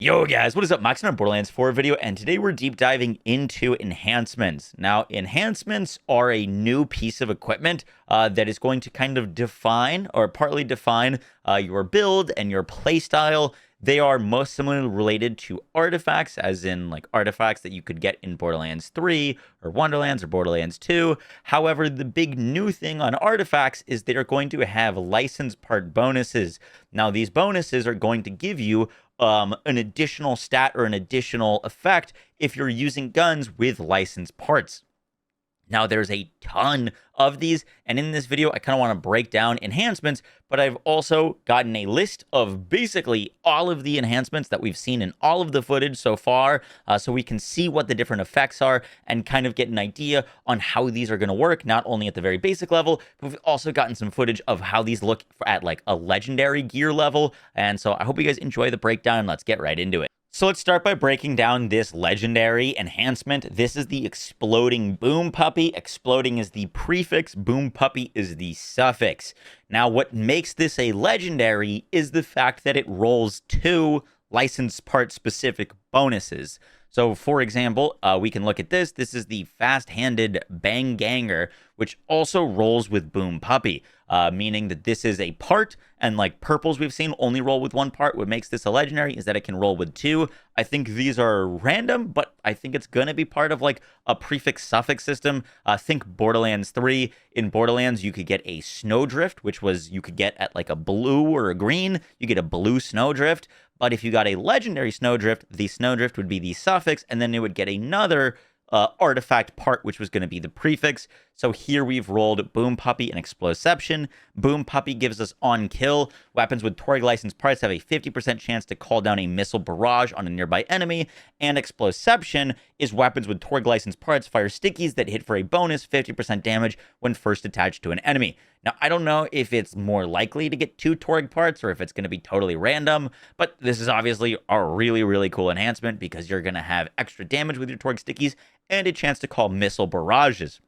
Yo guys, what is up? Max on a Borderlands 4 video, and today we're deep diving into enhancements. Now, enhancements are a new piece of equipment that is going to kind of define or partly define your build and your playstyle. They are most similarly related to artifacts, as in like artifacts that you could get in Borderlands 3 or Wonderlands or Borderlands 2. However, the big new thing on artifacts is they are going to have license part bonuses. Now, these bonuses are going to give you an additional stat or an additional effect if you're using guns with licensed parts. Now, there's a ton of these, and in this video, I kind of want to break down enhancements, but I've also gotten a list of basically all of the enhancements that we've seen in all of the footage so far, so we can see what the different effects are and kind of get an idea on how these are going to work, not only at the very basic level, but we've also gotten some footage of how these look at like a legendary gear level, and so I hope you guys enjoy the breakdown, and let's get right into it. So let's start by breaking down this legendary enhancement. This is the exploding boom puppy. Exploding is the prefix, boom puppy is the suffix. Now, what makes this a legendary is the fact that it rolls two license part specific bonuses. So, for example, we can look at this. This is the fast-handed Bang Ganger, which also rolls with Boom Puppy, meaning that this is a part, and like purples we've seen only roll with one part. What makes this a legendary is that it can roll with two. I think these are random, but I think it's going to be part of like a prefix-suffix system. Think Borderlands 3. In Borderlands, you could get a snowdrift, which was you could get at like a blue or a green. You get a blue snowdrift. But if you got a legendary snowdrift, the snowdrift would be the suffix, and then it would get another artifact part, which was going to be the prefix. So here we've rolled Boom Puppy and Exploception. Boom Puppy gives us on kill. Weapons with Torg licensed parts have a 50% chance to call down a missile barrage on a nearby enemy. And Exploception is weapons with Torg licensed parts fire stickies that hit for a bonus 50% damage when first attached to an enemy. Now, I don't know if it's more likely to get two Torg parts or if it's going to be totally random, but this is obviously a really, really cool enhancement because you're going to have extra damage with your Torg stickies and a chance to call missile barrages.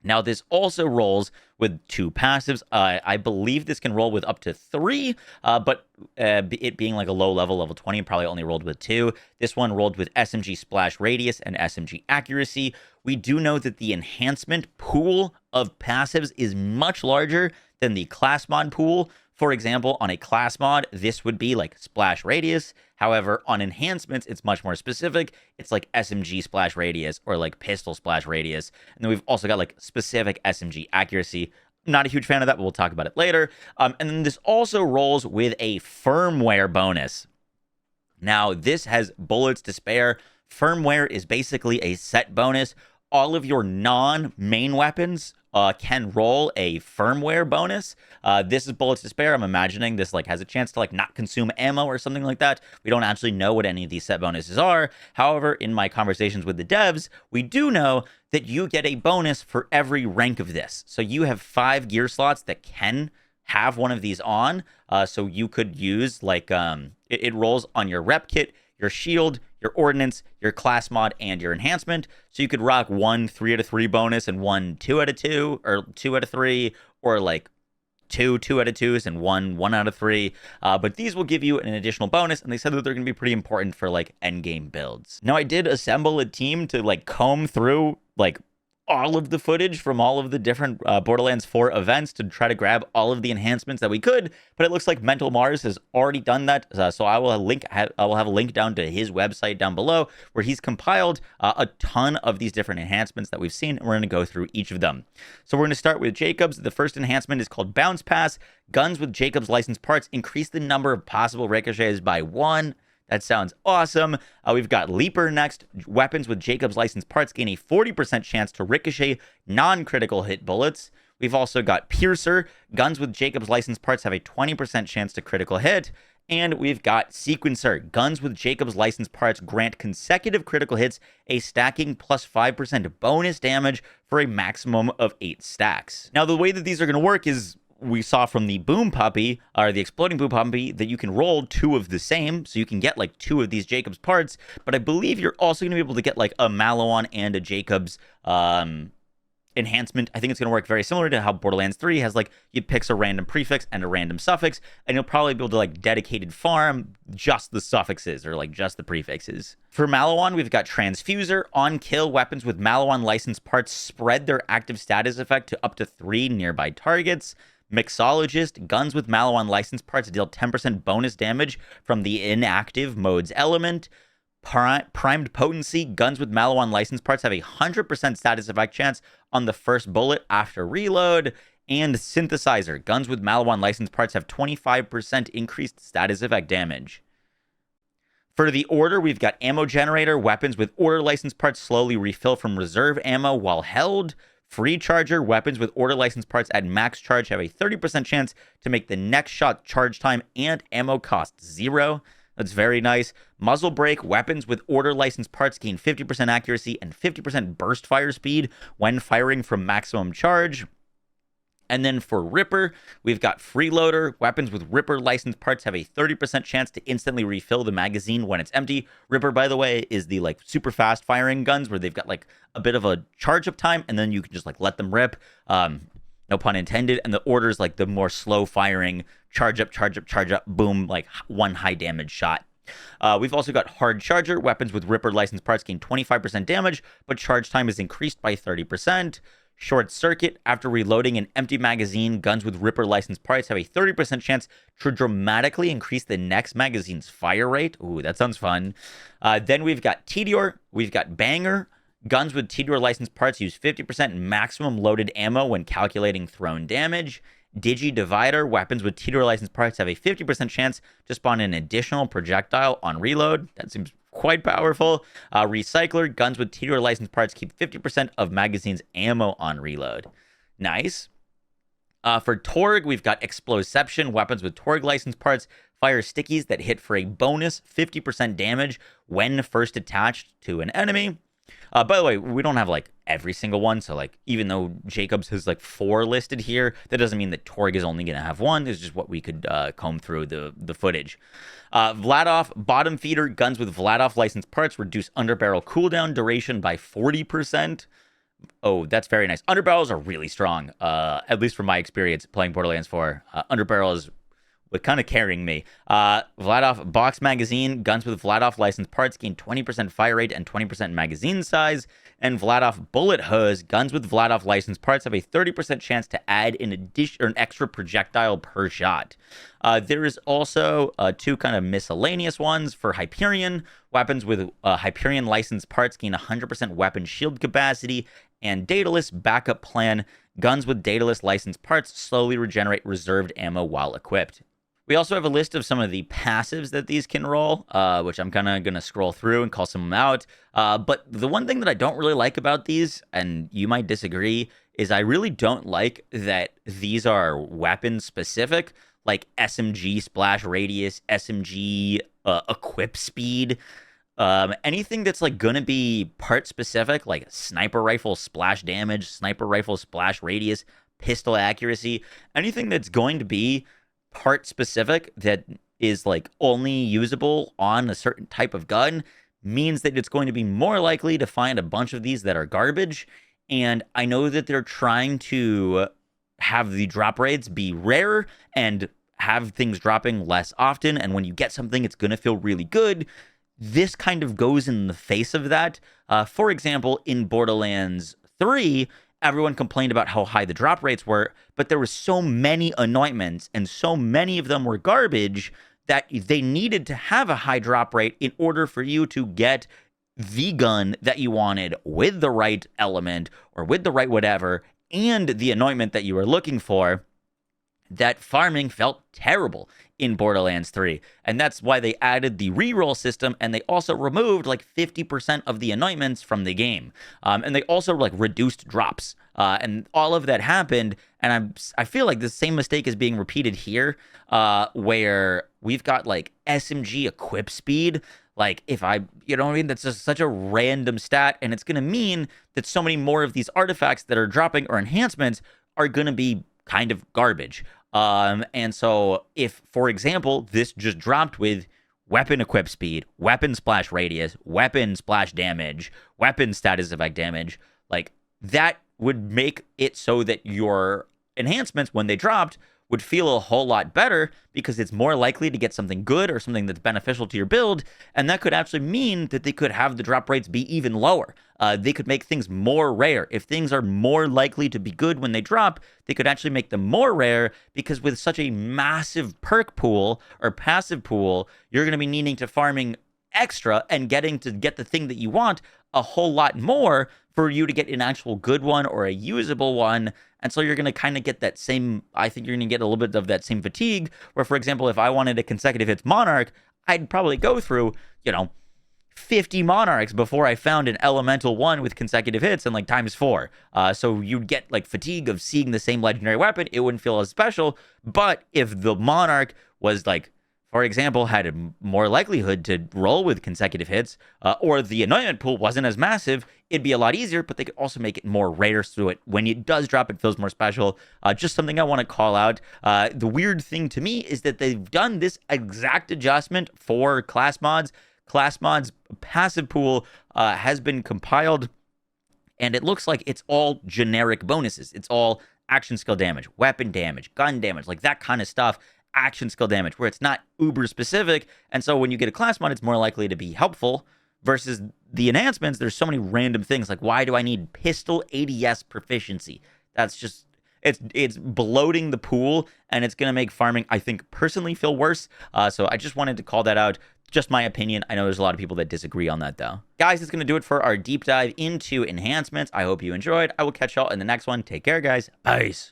Now, this also rolls with two passives. I believe this can roll with up to three, but it being like a low level, level 20, probably only rolled with two. This one rolled with SMG Splash Radius and SMG Accuracy. We do know that the enhancement pool of passives is much larger than the class mod pool. For example, on a class mod, this would be like Splash Radius. However, on enhancements, it's much more specific. It's like SMG Splash Radius or like Pistol Splash Radius. And then we've also got like specific SMG Accuracy. Not a huge fan of that, but we'll talk about it later. And then this also rolls with a firmware bonus. Now, this has bullets to spare. Firmware is basically a set bonus. All of your non-main weapons can roll a firmware bonus. This is bullets to spare. I'm imagining this like has a chance to like not consume ammo or something like that. We don't actually know what any of these set bonuses are. However, in my conversations with the devs, we do know that you get a bonus for every rank of this. So you have 5 gear slots that can have one of these on. So you could use like it rolls on your rep kit, your shield, your ordnance, your class mod, and your enhancement. So you could rock 1 3 out of 3 bonus and 1 2 out of 2, or 2 out of 3, or like 2 2 out of 2s and 1 out of 3. But these will give you an additional bonus, and they said that they're going to be pretty important for like end game builds. Now, I did assemble a team to like comb through like all of the footage from all of the different Borderlands 4 events to try to grab all of the enhancements that we could, but it looks like Mental Mars has already done that, so I will have a link down to his website down below where he's compiled a ton of these different enhancements that we've seen, and we're going to go through each of them. So we're going to start with Jacobs. The first enhancement is called Bounce Pass. Guns with Jacobs licensed parts increase the number of possible ricochets by 1. That sounds awesome. We've got Leaper next. Weapons with Jacobs licensed parts gain a 40% chance to ricochet non-critical hit bullets. We've also got Piercer. Guns with Jacobs licensed parts have a 20% chance to critical hit. And we've got Sequencer. Guns with Jacobs licensed parts grant consecutive critical hits a stacking plus 5% bonus damage for a maximum of 8 stacks. Now, the way that these are going to work is we saw from the Boom Puppy, or the Exploding Boom Puppy, that you can roll 2 of the same, so you can get like 2 of these Jacobs parts, but I believe you're also going to be able to get like a Malawon and a Jacobs enhancement, I think it's going to work very similar to how Borderlands 3 has, like, you pick a random prefix and a random suffix, and you'll probably be able to, like, dedicated farm just the suffixes or, like, just the prefixes. For Maliwan, we've got Transfuser. On kill, weapons with Maliwan licensed parts spread their active status effect to up to 3 nearby targets. Mixologist, guns with Maliwan licensed parts deal 10% bonus damage from the inactive mode's element. Primed Potency, guns with Maliwan license parts have a 100% status effect chance on the first bullet after reload. And Synthesizer, guns with Maliwan license parts have 25% increased status effect damage. For the Order, we've got Ammo Generator, weapons with Order license parts slowly refill from reserve ammo while held. Free Charger, weapons with Order license parts at max charge have a 30% chance to make the next shot charge time and ammo cost 0. That's very nice. Muzzle Brake, weapons with Order licensed parts gain 50% accuracy and 50% burst fire speed when firing from maximum charge. And then for Ripper, we've got Freeloader. Weapons with Ripper licensed parts have a 30% chance to instantly refill the magazine when it's empty. Ripper, by the way, is the, like, super fast firing guns where they've got, like, a bit of a charge up time, and then you can just, like, let them rip. No pun intended. And the Order is, like, the more slow firing charge up, boom, like one high damage shot. We've also got Hard Charger. Weapons with Ripper licensed parts gain 25% damage, but charge time is increased by 30%. Short Circuit, after reloading an empty magazine, guns with Ripper licensed parts have a 30% chance to dramatically increase the next magazine's fire rate. Ooh, that sounds fun. Then we've got Tedior. We've got Banger. Guns with Tedior licensed parts use 50% maximum loaded ammo when calculating thrown damage. Digi Divider, weapons with Tedior licensed parts have a 50% chance to spawn an additional projectile on reload. That seems quite powerful. Recycler, guns with Tedior licensed parts keep 50% of magazine's ammo on reload. Nice. For Torg, we've got Exploception, weapons with Torg licensed parts fire stickies that hit for a bonus 50% damage when first attached to an enemy. By the way, we don't have, like, every single one, so, like, even though Jacobs has, like, 4 listed here, that doesn't mean that Torg is only going to have 1. It's just what we could comb through the footage. Vladoff, Bottom Feeder, guns with Vladoff licensed parts reduce underbarrel cooldown duration by 40%. Oh, that's very nice. Underbarrels are really strong, at least from my experience playing Borderlands 4. Underbarrel is kind of carrying me. Vladoff Box Magazine, guns with Vladoff licensed parts gain 20% fire rate and 20% magazine size. And Vladoff Bullet Hose, guns with Vladoff licensed parts have a 30% chance to add an extra projectile per shot. There is also 2 kind of miscellaneous ones for Hyperion. Weapons with Hyperion licensed parts gain 100% weapon shield capacity. And Daedalus Backup Plan, guns with Daedalus licensed parts slowly regenerate reserved ammo while equipped. We also have a list of some of the passives that these can roll, which I'm kind of going to scroll through and call some of them out. But the one thing that I don't really like about these, and you might disagree, is I really don't like that these are weapon specific, like SMG splash radius, SMG equip speed. Anything that's, like, going to be part specific, like sniper rifle splash damage, sniper rifle splash radius, pistol accuracy, anything that's going to be part specific that is, like, only usable on a certain type of gun means that it's going to be more likely to find a bunch of these that are garbage. And I know that they're trying to have the drop rates be rare and have things dropping less often, and when you get something, it's going to feel really good. This kind of goes in the face of that. For example, in Borderlands 3, everyone complained about how high the drop rates were, but there were so many anointments and so many of them were garbage that they needed to have a high drop rate in order for you to get the gun that you wanted with the right element or with the right whatever and the anointment that you were looking for. That farming felt terrible in Borderlands 3. And that's why they added the reroll system, and they also removed like 50% of the anointments from the game. And they also like reduced drops. And all of that happened, and I feel like the same mistake is being repeated here, where we've got like SMG equip speed. Like, if you know what I mean? That's just such a random stat, and it's going to mean that so many more of these artifacts that are dropping or enhancements are going to be kind of garbage. And so if, for example, this just dropped with weapon equip speed, weapon splash radius, weapon splash damage, weapon status effect damage, like that would make it so that your enhancements, when they dropped, would feel a whole lot better because it's more likely to get something good or something that's beneficial to your build. And that could actually mean that they could have the drop rates be even lower. They could make things more rare. If things are more likely to be good when they drop, they could actually make them more rare because with such a massive perk pool or passive pool, you're going to be needing to farming extra and getting to get the thing that you want a whole lot more for you to get an actual good one or a usable one. And so you're going to kind of get that same, I think you're going to get a little bit of that same fatigue where, for example, if I wanted a consecutive hits Monarch, I'd probably go through, 50 Monarchs before I found an elemental one with consecutive hits and like ×4. So you'd get like fatigue of seeing the same legendary weapon. It wouldn't feel as special. But if the Monarch was like, for example, had a more likelihood to roll with consecutive hits, or the anointment pool wasn't as massive, it'd be a lot easier, but they could also make it more rare through it. When it does drop, it feels more special. Just something I want to call out. The weird thing to me is that they've done this exact adjustment for class mods. Class mods passive pool has been compiled, and it looks like it's all generic bonuses. It's all action skill damage, weapon damage, gun damage, like that kind of stuff. Action skill damage where it's not uber specific, and so when you get a class mod, it's more likely to be helpful versus the enhancements. There's so many random things like, why do I need pistol ADS proficiency? That's just it's bloating the pool, and it's gonna make farming, I think, personally feel worse. So I just wanted to call that out. Just my opinion. I know there's a lot of people that disagree on that though. Guys, that's gonna do it for our deep dive into enhancements. I hope you enjoyed. I will catch y'all in the next one. Take care, guys. Peace.